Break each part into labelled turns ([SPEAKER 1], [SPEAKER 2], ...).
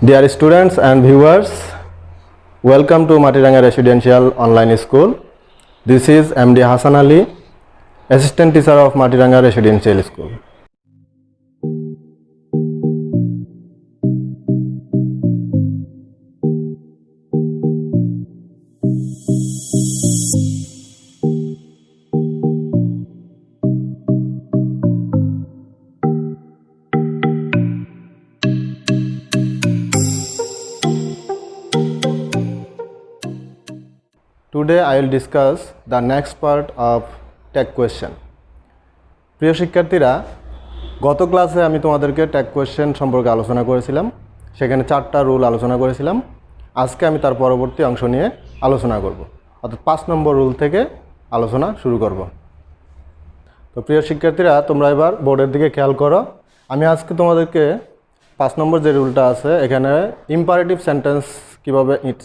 [SPEAKER 1] Dear students and viewers, welcome to Matiranga Residential Online School. This is MD Hassan Ali, Assistant Teacher of Matiranga Residential School. Today I will discuss the next part of tag question. প্রিয় শিক্ষার্থীরা, গত ক্লাসে আমি তোমাদেরকে tag question সম্পর্কে আলোচনা করেছিলাম। সেখানে 4টা রুল আলোচনা করেছিলাম। আজকে আমি তার পরবর্তী অংশ নিয়ে আলোচনা করব, অর্থাৎ 5 নম্বর রুল থেকে আলোচনা শুরু করব। তো প্রিয় শিক্ষার্থীরা, তোমরা এবার বোর্ডের দিকে খেয়াল করো। আমি আজকে তোমাদেরকে 5 নম্বর যে রুলটা আছে, এখানে ইম্পারেটিভ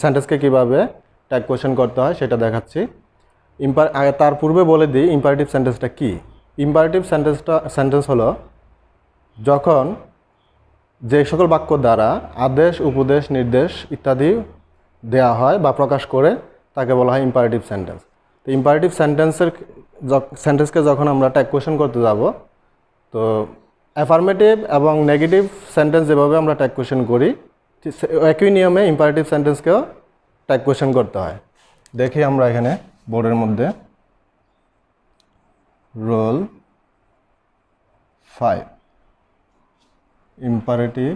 [SPEAKER 1] সেন্টেন্সকে কীভাবে ট্যাগ কোয়েশ্চেন করতে হয় সেটা দেখাচ্ছি। তার পূর্বে বলে দিই ইম্পারেটিভ সেন্টেন্সটা কী। ইম্পারেটিভ সেন্টেন্স হলো যখন যে সকল বাক্য দ্বারা আদেশ, উপদেশ, নির্দেশ ইত্যাদি দেয়া হয় বা প্রকাশ করে তাকে বলা হয় ইম্পারেটিভ সেন্টেন্স। তো ইম্পারেটিভ সেন্টেন্সকে যখন আমরা ট্যাগ কোয়েশ্চেন করতে যাব, তো অ্যাফার্মেটিভ এবং নেগেটিভ সেন্টেন্স যেভাবে আমরা ট্যাগ কোয়েশ্চেন করি, একই নিয়মে ইম্পারেটিভ সেন্টেন্সকেও ট্যাগ কোয়েশ্চেন করতে হয়। দেখি আমরা এখানে বোর্ডের মধ্যে rule 5 imperative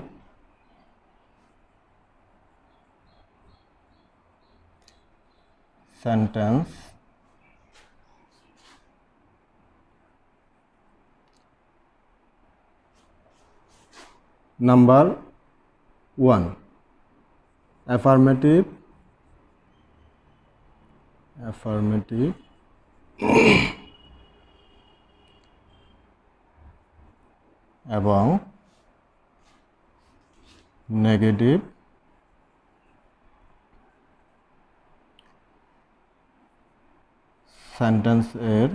[SPEAKER 1] sentence number 1 affirmative এবং নেগেটিভ সেন্টেন্স এর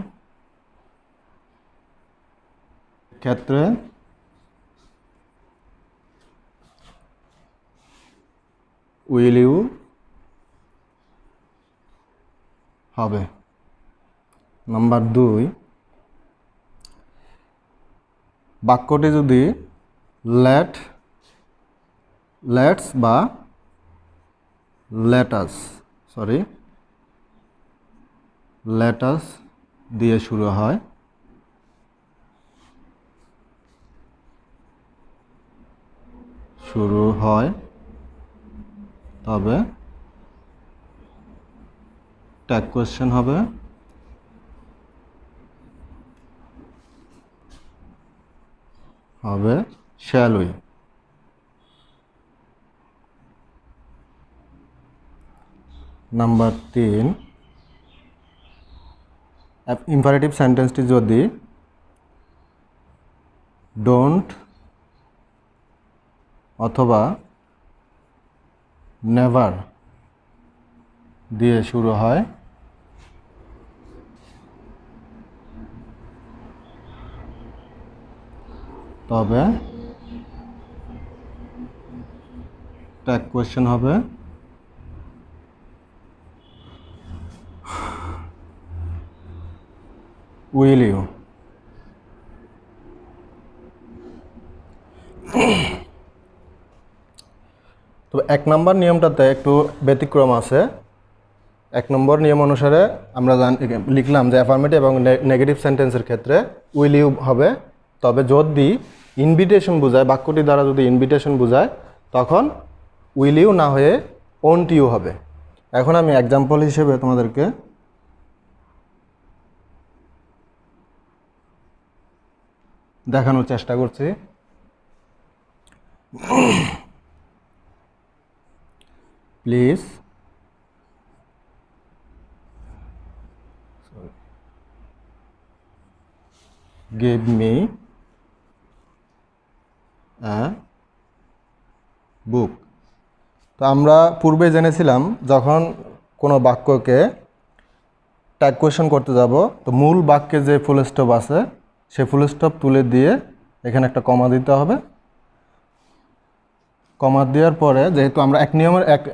[SPEAKER 1] ক্ষেত্রে উইল ইউ হবে। নাম্বার 2, বাক্যটি যদি লেটস বা লেটাস দিয়ে শুরু হয় তবে ট্যাগ কোয়েশ্চেন হবে শ্যাল উই। নাম্বার 3, ইম্পারেটিভ সেন্টেন্সটি যদি ডোন্ট অথবা নেভার দিয়ে শুরু হয় তবে ট্যাগ কোয়েশ্চেন হবে উইল ইউ। তো 1 নম্বর নিয়মটাতে একটু ব্যতিক্রম আছে। 1 নম্বর নিয়ম অনুসারে আমরা লিখলাম যে অ্যাফার্মেটিভ এবং নেগেটিভ সেন্টেন্সের ক্ষেত্রে উইল ইউ হবে, তবে যদি ইনভিটেশন বোঝায়, বাক্যটি দ্বারা যদি ইনভিটেশন বোঝায়, তখন উইল ইউ না হয়ে ওন্ট ইউ হবে। এখন আমি এক্সাম্পল হিসেবে তোমাদেরকে দেখানোর চেষ্টা করছি। Please give me a book. তো আমরা পূর্বে জেনেছিলাম যখন কোনো বাক্যকে ট্যাগ কোয়েশ্চেন করতে যাব, তো মূল বাক্যে যে ফুল স্টপ আছে সে ফুল স্টপ তুলে দিয়ে এখানে একটা কমা দিতে হবে। কমা দেওয়ার পরে যেহেতু আমরা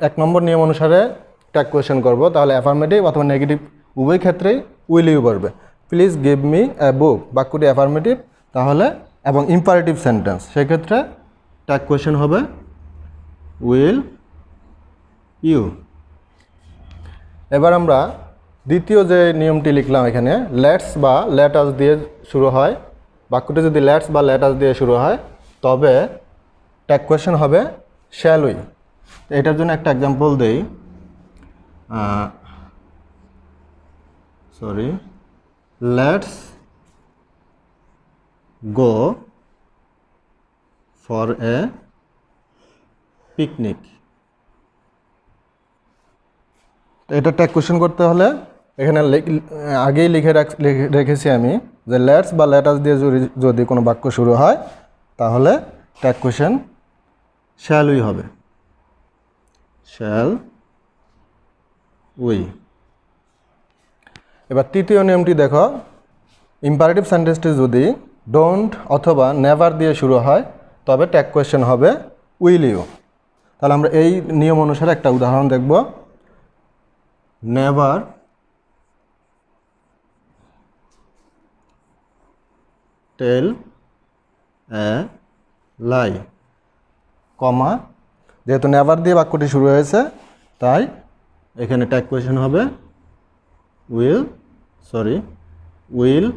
[SPEAKER 1] এক নম্বর নিয়ম অনুসারে ট্যাগ কোয়েশ্চেন করব, তাহলে অ্যাফার্মেটিভ অথবা নেগেটিভ উভয় ক্ষেত্রেই উইল ইউ বলবে। প্লিজ গিভ মি এ বুক, বাক্যটি অ্যাফার্মেটিভ তাহলে, এবং ইম্পারেটিভ সেন্টেন্স সেক্ষেত্রে ট্যাগ কোয়েশ্চেন হবে উইল ইউ। এবার আমরা দ্বিতীয় যে নিয়মটি লিখলাম এখানে, লেটস বা লেটাস দিয়ে শুরু হয়, বাক্যটি যদি লেটস বা লেটাস দিয়ে শুরু হয় তবে ট্যাগ কোয়েশ্চেন হবে শ্যাল উই। এটার জন্য একটা এক্সাম্পল দেই, let's go for a picnic. এটা ট্যাগ কোয়েশ্চেন করতে হলে এখানে আগেই রেখেছি আমি যে লেটস বা লেটাস দিয়ে যদি কোনো বাক্য শুরু হয় তাহলে ট্যাগ কোয়েশ্চেন শ্যাল উই হবে, শ্যাল উই। এবার তৃতীয় নিয়মটি দেখো, ইম্পারেটিভ সেন্টেন্সটি যদি ডোন্ট অথবা নেভার দিয়ে শুরু হয় তবে ট্যাগ কোয়েশ্চেন হবে উইল ইউ। তাহলে আমরা এই নিয়ম অনুসারে একটা উদাহরণ দেখব। নেভার টেল এ লাই, কমা, যেহেতু নেভার দিয়ে বাক্যটি শুরু হয়েছে তাই এখানে ট্যাগ কোয়েশ্চেন হবে উইল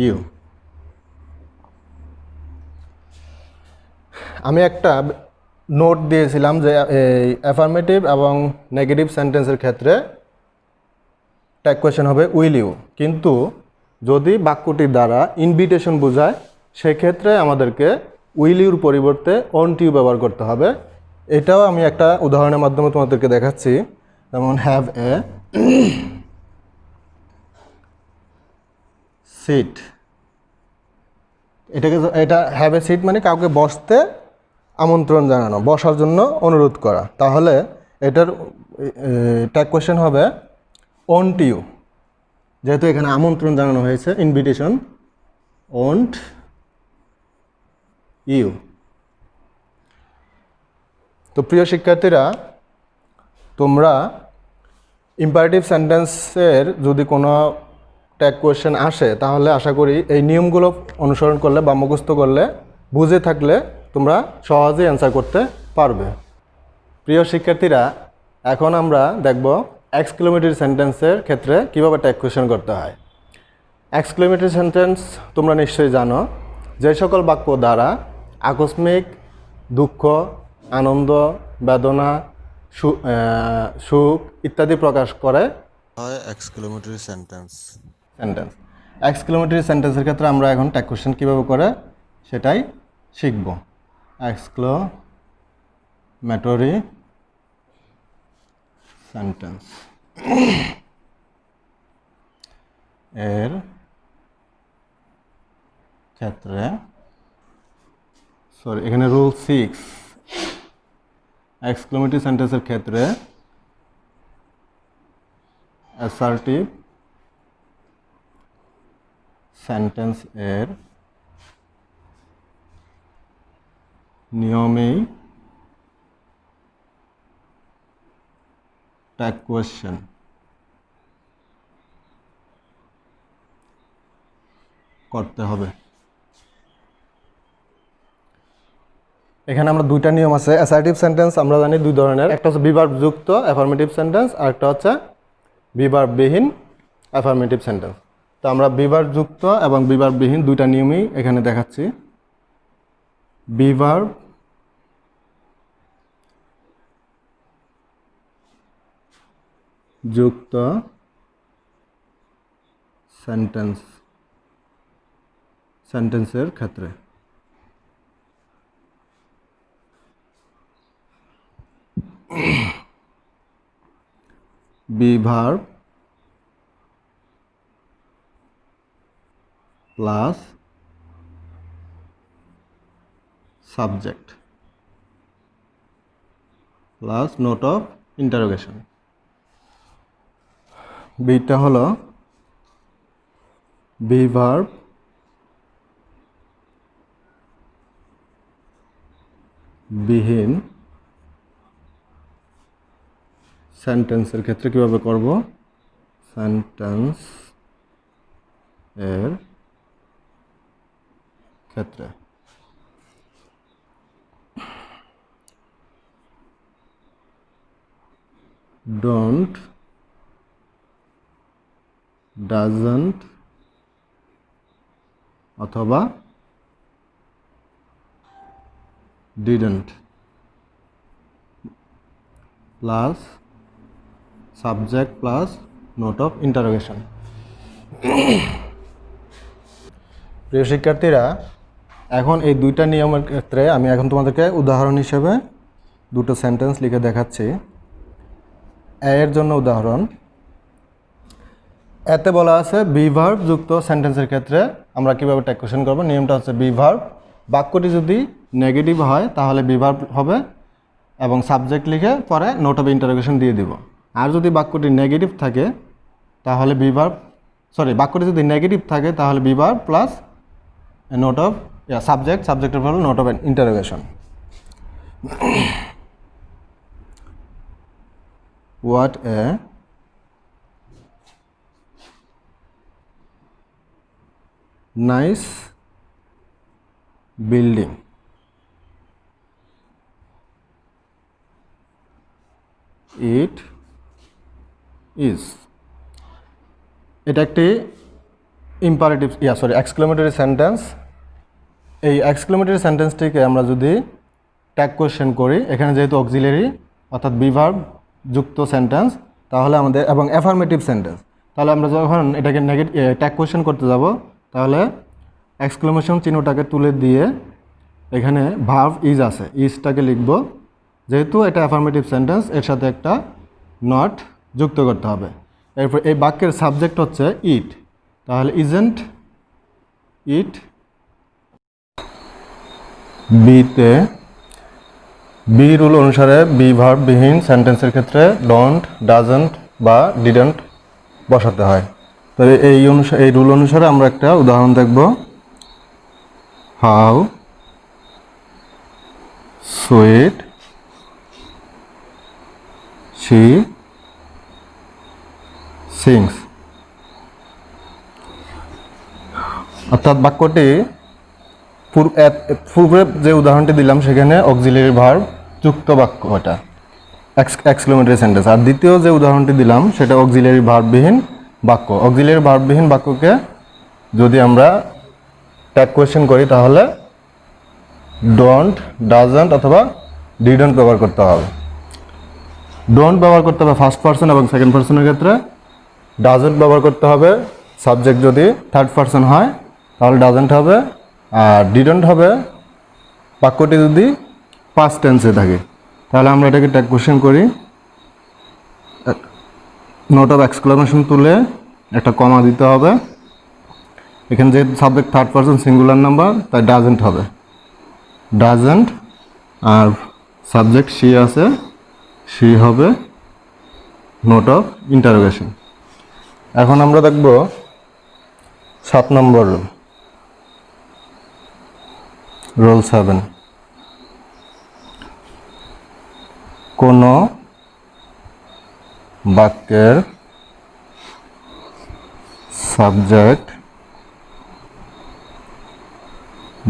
[SPEAKER 1] ইউ। আমি একটা নোট দিয়েছিলাম যে এই অ্যাফার্মেটিভ এবং নেগেটিভ সেন্টেন্সের ক্ষেত্রে ট্যাগ কোয়েশ্চেন হবে উইল ইউ, কিন্তু যদি বাক্যটির দ্বারা ইনভিটেশন বোঝায় সেক্ষেত্রে আমাদেরকে উইল ইউর পরিবর্তে ওন্ট ইউ ব্যবহার করতে হবে। এটাও আমি একটা উদাহরণের মাধ্যমে তোমাদেরকে দেখাচ্ছি। যেমন হ্যাভ এ সিট, এটা হ্যাভ এ সিট মানে কাউকে বসতে আমন্ত্রণ জানানো, বসার জন্য অনুরোধ করা। তাহলে এটার ট্যাগ কোয়েশ্চেন হবে ওন্ট ইউ, যেহেতু এখানে আমন্ত্রণ জানানো হয়েছে, ইনভিটেশন, ওন্ট ইউ। তো প্রিয় শিক্ষার্থীরা, তোমরা ইম্পারেটিভ সেন্টেন্সের যদি কোনো ট্যাগ কোয়েশ্চেন আসে তাহলে আশা করি এই নিয়মগুলো অনুসরণ করলে বা মুখস্থ করলে, বুঝে থাকলে তোমরা সহজেই অ্যান্সার করতে পারবে। প্রিয় শিক্ষার্থীরা, এখন আমরা দেখব এক্সক্লেমেটরি সেন্টেন্সের ক্ষেত্রে কীভাবে ট্যাগ কোয়েশ্চেন করতে হয়। এক্সক্লেমেটরি সেন্টেন্স তোমরা নিশ্চয়ই জানো, যে সকল বাক্য দ্বারা আকস্মিক দুঃখ, আনন্দ, বেদনা, সুখ ইত্যাদি প্রকাশ করে হয় এক্সক্লেমেটরি সেন্টেন্স। এক্সক্লেমেটরি সেন্টেন্সের ক্ষেত্রে আমরা এখন ট্যাগ কোয়েশ্চেন কীভাবে করে সেটাই শিখব। এক্সক্লেমেটরি সেন্টেন্স এর ক্ষেত্রে এখানে রুল 6, এক্সক্লেমেটরি সেন্টেন্সের ক্ষেত্রে অ্যাসার্টিভ সেন্টেন্স এর নিয়মেই ট্যাগ কোয়েশ্চেন করতে হবে। এখানে আমরা দুইটা নিয়ম আছে। অ্যাসার্টিভ সেন্টেন্স আমরা জানি দুই ধরনের, একটা হচ্ছে বিভার্বযুক্ত অ্যাফার্মেটিভ সেন্টেন্স, আর একটা হচ্ছে বিভার্ববিহীন অ্যাফার্মেটিভ সেন্টেন্স। তো আমরা বিভার্বযুক্ত এবং বিভার্ববিহীন দুইটা নিয়মই এখানে দেখাচ্ছি। বিভার্বযুক্ত সেন্টেন্সের ক্ষেত্রে be verb plus subject plus note of interrogation. Beta হলো বিভার্ব বিহীন সেন্টেন্সের ক্ষেত্রে কিভাবে করব? সেন্টেন্স এর ক্ষেত্রে don't, doesn't অথবা didn't plus subject plus note of interrogation. প্রিয় শিক্ষার্থীরা, এখন এই দুইটা নিয়মের ক্ষেত্রে আমি এখন তোমাদেরকে উদাহরণ হিসেবে দুটো সেন্টেন্স লিখে দেখাচ্ছি। এর জন্য উদাহরণ, এতে বলা আছে বি ভার্ব যুক্ত সেন্টেন্সের ক্ষেত্রে আমরা কিভাবে ট্যাগ কোয়েশ্চেন করব। নিয়মটা হচ্ছে বি ভার্ব, বাক্যটি যদি নেগেটিভ হয় তাহলে বি ভার্ব হবে এবং সাবজেক্ট লিখে পরে নোট অফ ইন্টারোগেশন দিয়ে দিব। আর যদি বাক্যটি নেগেটিভ থাকে তাহলে বি ভার্ব, বাক্যটি যদি নেগেটিভ থাকে তাহলে be verb plus note of সাবজেক্টের পর note of interrogation. What a nice building. It is. এটা একটি ইম্পারেটিভ এক্সক্লেমেটরি সেন্টেন্স। এই এক্সক্লেমেটরি সেন্টেন্সটিকে আমরা যদি ট্যাগ কোয়েশ্চেন করি, এখানে যেহেতু অক্সিলারি অর্থাৎ বি ভার্ব যুক্ত সেন্টেন্স তাহলে আমাদের, এবং অ্যাফার্মেটিভ সেন্টেন্স, তাহলে আমরা যখন এটাকে ট্যাগ কোয়েশ্চেন করতে যাব তাহলে এক্সক্লেমেশন চিহ্নটাকে তুলে দিয়ে এখানে ভার্ব ইজ আছে, ইজটাকে লিখব। যেহেতু এটা অ্যাফার্মেটিভ সেন্টেন্স এর সাথে একটা নট যুক্ত করতে হবে। এরপর এই বাক্যের সাবজেক্ট হচ্ছে ইট, তাহলে ইজেন্ট ইট। বিতে বি রুল অনুসারে বি ভার্ব বিহীন সেন্টেন্সের ক্ষেত্রে ডোন্ট, ডাজন্ট বা ডিডন্ট বসাতে হয়। তো এই রুল অনুসারে আমরা একটা উদাহরণ দেখব। How sweet she sings. অর্থাৎ বাক্যটি পূর্বে যে উদাহরণটি দিলাম সেখানে অক্সিলারি ভার্ব যুক্ত বাক্য, এটা এক্সক্লেমেটরি সেন্টেন্স। আর দ্বিতীয় যে উদাহরণটি দিলাম সেটা অক্সিলারি ভার্ববিহীন বাক্য। অক্সিলারি ভার্ববিহীন বাক্যকে যদি আমরা ট্যাগ কোয়েশ্চেন করি তাহলে ডোন্ট, ডাজন্ট অথবা ডিডন্ট ব্যবহার করতে হবে। ডোন্ট ব্যবহার করতে হবে ফার্স্ট পারসন এবং সেকেন্ড পারসনের ক্ষেত্রে, ডাজন্ট ব্যবহার করতে হবে সাবজেক্ট যদি থার্ড পারসন হয় তাহলে ডাজন্ট হবে, আর ডিডন্ট হবে বাক্যটি যদি পাস্ট টেন্সে থাকে। তাহলে আমরা এটাকে ট্যাগ কোয়েশ্চেন করি, নোট অফ এক্সক্লেমেশন তুলে একটা কমা দিতে হবে। এখানে যে subject third person singular number তাই ডাজন্ট হবে, ডাজন্ট। আর সাবজেক্ট শি আছে, শি হবে নোট অফ ইন্টারোগেশন। এখন আমরা দেখব 7 নম্বর রুল 7। কোনো বাক্যের সাবজেক্ট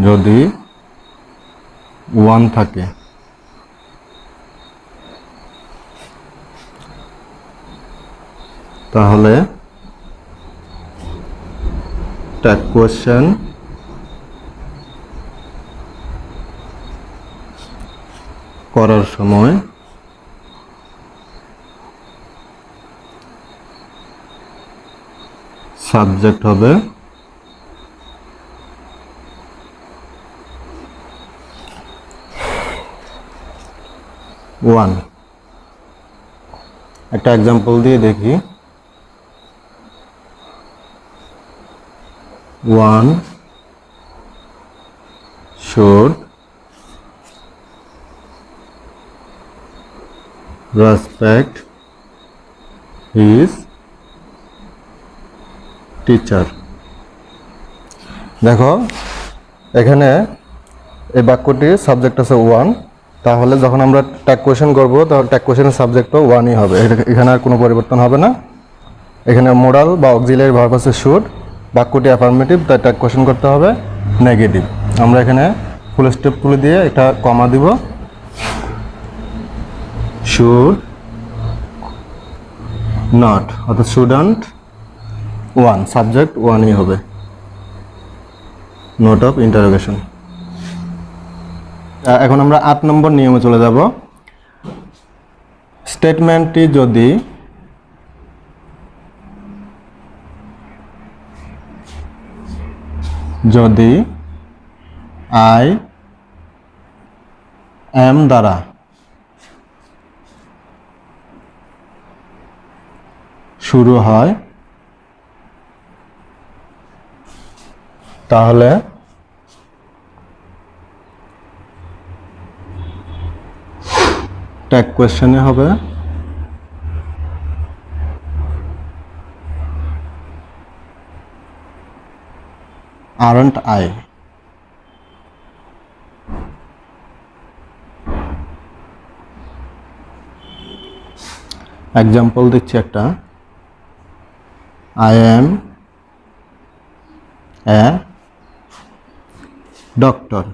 [SPEAKER 1] যদি 1 থাকে তাহলে ট্যাগ কোয়েশ্চেন করার সময় সাবজেক্ট হবে 1। একটা এক্সাম্পল দিয়ে দেখি। 1 should respect his teacher। দেখো এখানে এই বাক্যটির সাবজেক্ট আছে 1 তাহলে যখন আমরা ট্যাগ কোয়েশ্চেন করব তখন ট্যাগ কোয়েশ্চেনের সাবজেক্টও ওয়ানই হবে, এখানে আর কোনো পরিবর্তন হবে না। এখানে মোডাল বা অক্সিলারি ভার্ব আছে শুড, বাক্যটি অ্যাফার্মেটিভ, তাই ট্যাগ কোয়েশ্চেন করতে হবে নেগেটিভ। আমরা এখানে ফুল স্টপ তুলে দিয়ে একটা কমা দিব, শুড নট অর্থাৎ শুডন্ট ওয়ান, সাবজেক্ট ওয়ানই হবে, নোট অফ ইন্টারোগেশন। এখন আমরা 8 নম্বর নিয়মে চলে যাব। স্টেটমেন্টটি যদি আই এম দ্বারা শুরু হয় তাহলে ট্যাগ কোয়েশ্চেনে হবে আরন্ট আই। এক্সাম্পল দিচ্ছি একটা, আই এম এ ডক্টর।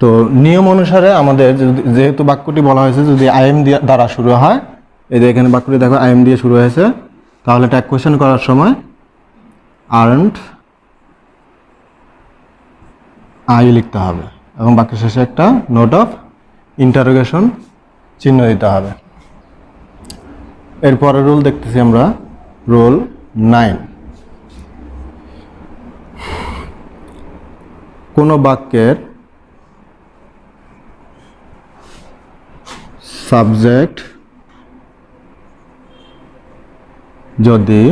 [SPEAKER 1] তো নিয়ম অনুসারে আমাদের যেহেতু বাক্যটি বলা হয়েছে যদি আই এম দ্বারা শুরু হয়, এই যে এখানে বাক্যটি দেখো আই এম দিয়ে শুরু হয়েছে, তাহলে ট্যাগ কোয়েশ্চেন করার সময় আরন্ট আই লিখতে হবে এবং বাক্যের শেষে একটা নোট অফ ইন্টারোগেশন চিহ্ন দিতে হবে। এরপরে রুল দেখতেছি আমরা, রুল 9। কোনো বাক্যের সাবজেক্ট যদি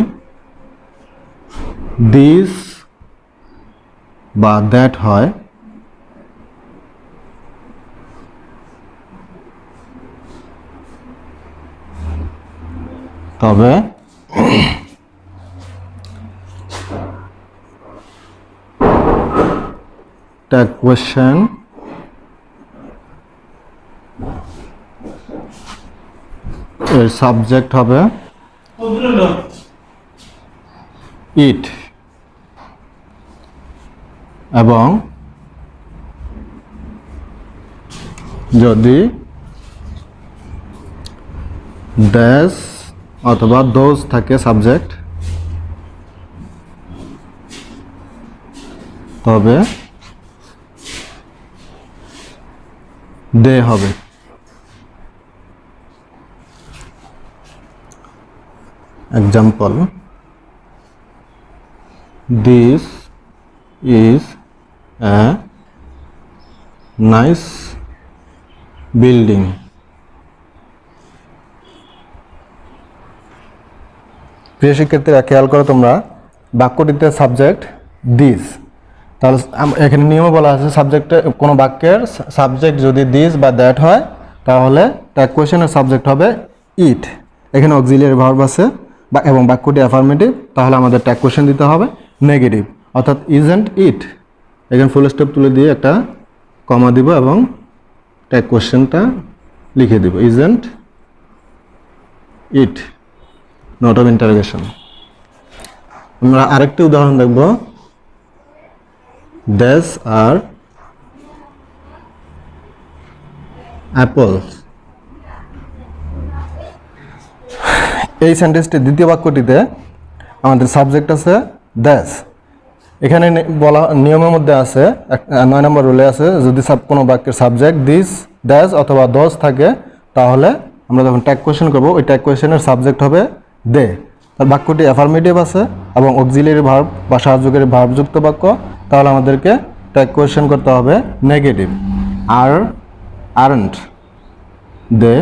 [SPEAKER 1] দিস বা দ্যাট হয় তবে ট্যাগ কোয়েশ্চেন এর সাবজেক্ট হবে ইট এবং যদি দ্যাস অথবা দোজ থাকে সাবজেক্ট তবে দে হবে। Example, this is a nice building. প্রিয় শিক্ষার্থীরা খেয়াল করো তোমরা, বাক্যটিতে সাবজেক্ট দিস, তাহলে এখানে নিয়মে বলা আছে সাবজেক্টে কোনো বাক্যের সাবজেক্ট যদি দিস বা দ্যাট হয় তাহলে ট্যাগ কোয়েশ্চেনের সাবজেক্ট হবে ইট। এখানে অক্সিলিয়ারি ভার্ব আছে এবং বাক্যটি অ্যাফার্মেটিভ, তাহলে আমাদের ট্যাগ কোয়েশ্চেন দিতে হবে নেগেটিভ, অর্থাৎ ইজন্ট ইট। এখানে ফুল স্টপ তুলে দিয়ে একটা কমা দিব এবং ট্যাগ কোয়েশ্চেনটা লিখে দিব, isn't it, note of interrogation. আমরা আরেকটি উদাহরণ দেখব, দেস আর অ্যাপলস। এই সেন্টেন্সটি দ্বিতীয় বাক্যটিতে আমাদের সাবজেক্ট আছে দেস। এখানে বলা নিয়মের মধ্যে আছে 9 নম্বর রুলে আছে যদি কোনো বাক্যের সাবজেক্ট দিস দ্যাস অথবা দোজ থাকে তাহলে আমরা যখন ট্যাগ কোয়েশ্চেন করব ওই ট্যাগ কোয়েশ্চেনের সাবজেক্ট হবে দে। তার বাক্যটি অ্যাফার্মেটিভ আছে এবং অক্সিলিয়ারি ভার্ব বা সাহায্যকারী ভার্বযুক্ত বাক্য, তাহলে আমাদেরকে ট্যাগ কোয়েশ্চেন করতে হবে নেগেটিভ, আর aren't they,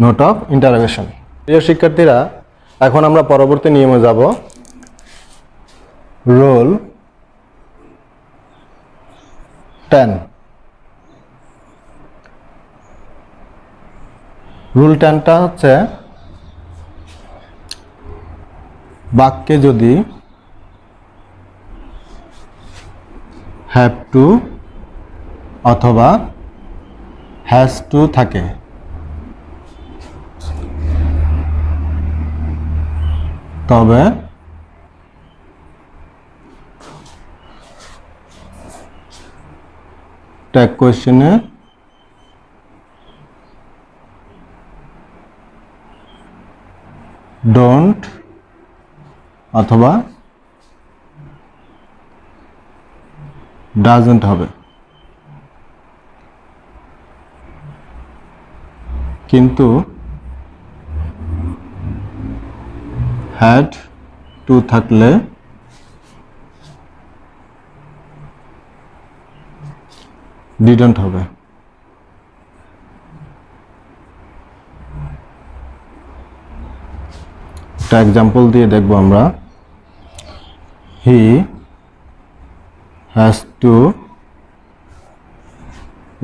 [SPEAKER 1] note of interrogation. প্রিয় শিক্ষার্থীরা, এখন আমরা পরবর্তী নিয়মে যাব, রুল 10। রুল 10টা হচ্ছে বাক্যে যদি হ্যাভ টু অথবা হ্যাজ টু থাকে, তবে ট্যাগ কোয়েশ্চেনে ডোন্ট অথবা ডাজন্ট হবে। কিন্তু হ্যাড টু থাকলে ডিডন্ট হবে। একটা এক্সাম্পল দিয়ে দেখব আমরা। He has to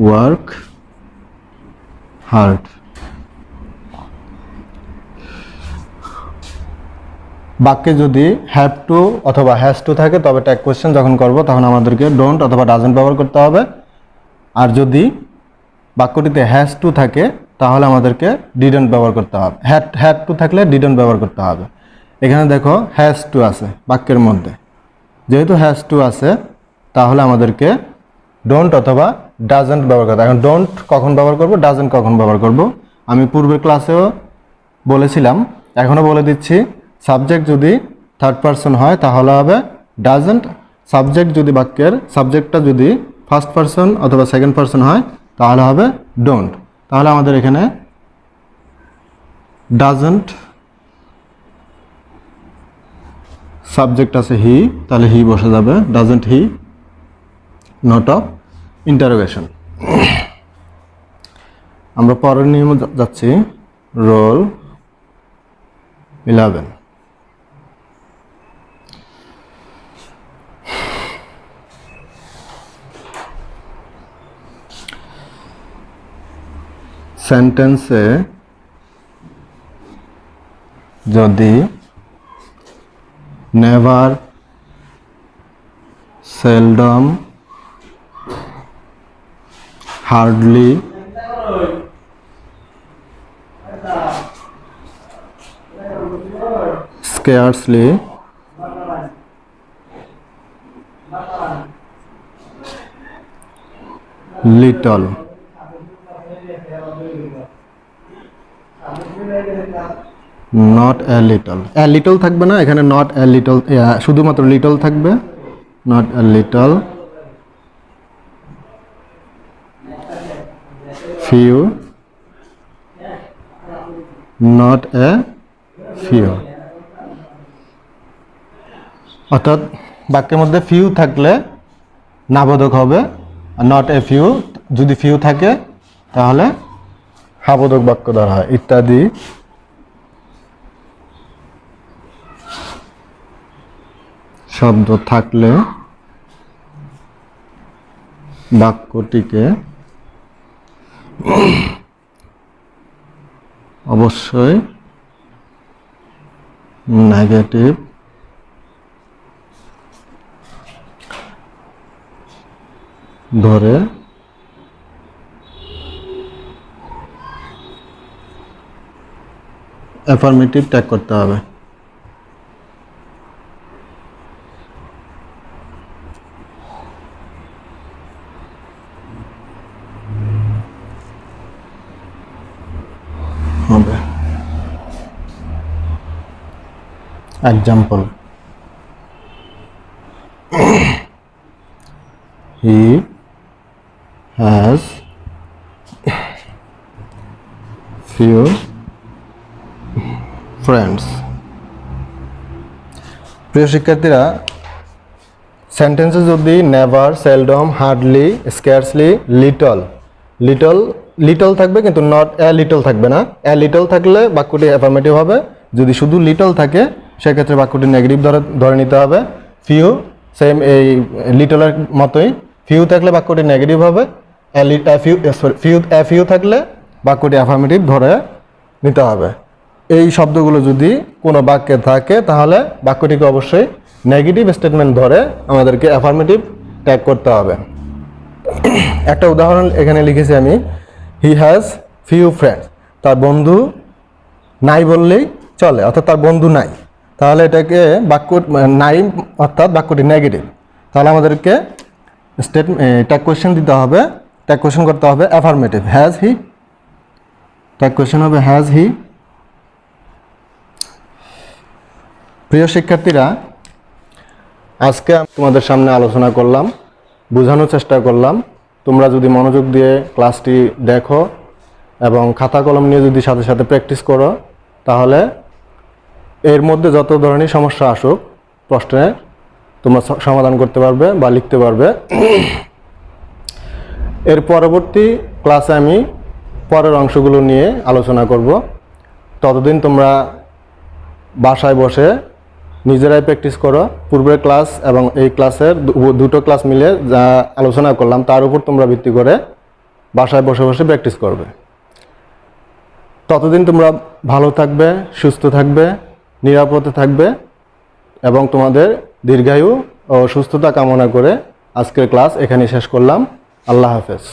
[SPEAKER 1] work hard. বাক্যে যদি হ্যাভ টু অথবা হ্যাজ টু থাকে তবে ট্যাগ কোয়েশ্চেন যখন করব তখন আমাদেরকে ডোন্ট অথবা ডাজন্ট ব্যবহার করতে হবে। আর যদি বাক্যটিতে হ্যাজ টু থাকে তাহলে আমাদেরকে ডিডন্ট ব্যবহার করতে হবে। হ্যাড টু থাকলে ডিডন্ট ব্যবহার করতে হবে। এখানে দেখো হ্যাজ টু আছে বাক্যের মধ্যে, যেহেতু হ্যাজ টু আছে তাহলে আমাদেরকে ডোন্ট অথবা ডাজন্ট ব্যবহার করতে হবে। এখন ডোন্ট কখন ব্যবহার করব, ডাজন্ট কখন ব্যবহার করব আমি পূর্বের ক্লাসেও বলেছিলাম, এখনও বলে দিচ্ছি। সাবজেক্ট যদি থার্ড পারসন হয় তাহলে হবে ডাজন্ট। সাবজেক্ট যদি বাক্যের সাবজেক্টটা যদি ফার্স্ট পারসন অথবা সেকেন্ড পারসন হয় তাহলে হবে ডোন্ট। তাহলে আমাদের এখানে ডাজন্ট, সাবজেক্ট আছে হি, তাহলে হি বসে যাবে, doesn't he, not of interrogation. আমরা পরের নিয়মে যাচ্ছি, রোল 11। সেন্টেন্সে যদি never, seldom, hardly, scarcely, little, not a little, a little থাকবে না এখানে, not a little, শুধুমাত্র little থাকবে, not a little, few, not a few। অর্থাৎ বাক্যের মধ্যে ফিউ থাকলে নাবোধক হবে, নট এ ফিউ যদি ফিউ থাকে তাহলে হাবোধক বাক্য ধরা হয়। ইত্যাদি শব্দ থাকলে বাক্যটিকে অবশ্যই নেগেটিভ ধরে অ্যাফার্মেটিভ ট্যাগ করতে হবে। Example, he has few friends। প্রিয় শিক্ষার্থীরা, সেন্টেন্সে যদি never, seldom, hardly, scarcely, little থাকবে কিন্তু নট এ লিটল থাকবে না। এ লিটল থাকলে বাক্যটি অ্যাফার্মেটিভ হবে, যদি শুধু লিটল থাকে সেক্ষেত্রে বাক্যটি নেগেটিভ ধরে নিতে হবে। ফিউ সেম এই লিটলের মতোই, ফিউ থাকলে বাক্যটি নেগেটিভ হবে, ফিউ থাকলে বাক্যটি অ্যাফার্মেটিভ ধরে নিতে হবে। এই শব্দগুলো যদি কোনো বাক্যে থাকে তাহলে বাক্যটিকে অবশ্যই নেগেটিভ স্টেটমেন্ট ধরে আমাদেরকে অ্যাফার্মেটিভ ট্যাগ করতে হবে। একটা উদাহরণ এখানে লিখেছি আমি, হি হ্যাজ ফিউ ফ্রেন্ডস, তার বন্ধু নাই বললেই চলে, অর্থাৎ তার বন্ধু নাই। তাহলে এটাকে বাক্য নাই অর্থাৎ বাক্যটি নেগেটিভ। তাহলে আমাদেরকে ট্যাগ কোয়েশ্চেন দিতে হবে, ট্যাগ কোয়েশ্চেন করতে হবে affirmative, has he. Tag question হবে হ্যাজ হি। প্রিয় শিক্ষার্থীরা, আজকে আমি তোমাদের সামনে আলোচনা করলাম, বোঝানোর চেষ্টা করলাম। তোমরা যদি মনোযোগ দিয়ে ক্লাসটি দেখো এবং খাতা কলম নিয়ে যদি সাথে সাথে প্র্যাকটিস করো, তাহলে এর মধ্যে যত ধরনের সমস্যা আসুক প্রশ্নে তোমরা সমাধান করতে পারবে বা লিখতে পারবে। এর পরবর্তী ক্লাসে আমি পরের অংশগুলো নিয়ে আলোচনা করব। ততদিন তোমরা বাসায় বসে নিজেরাই প্র্যাকটিস করো। পূর্বের ক্লাস এবং এই ক্লাসের দুটো ক্লাস মিলে যা আলোচনা করলাম তার উপর তোমরা ভিত্তি করে বাসায় বসে বসে প্র্যাকটিস করবে। ততদিন তোমরা ভালো থাকবে, সুস্থ থাকবে, নিরাপদে থাকবে এবং তোমাদের দীর্ঘায়ু ও সুস্থতা কামনা করে আজকের ক্লাস এখানেই শেষ করলাম। আল্লাহ হাফেজ।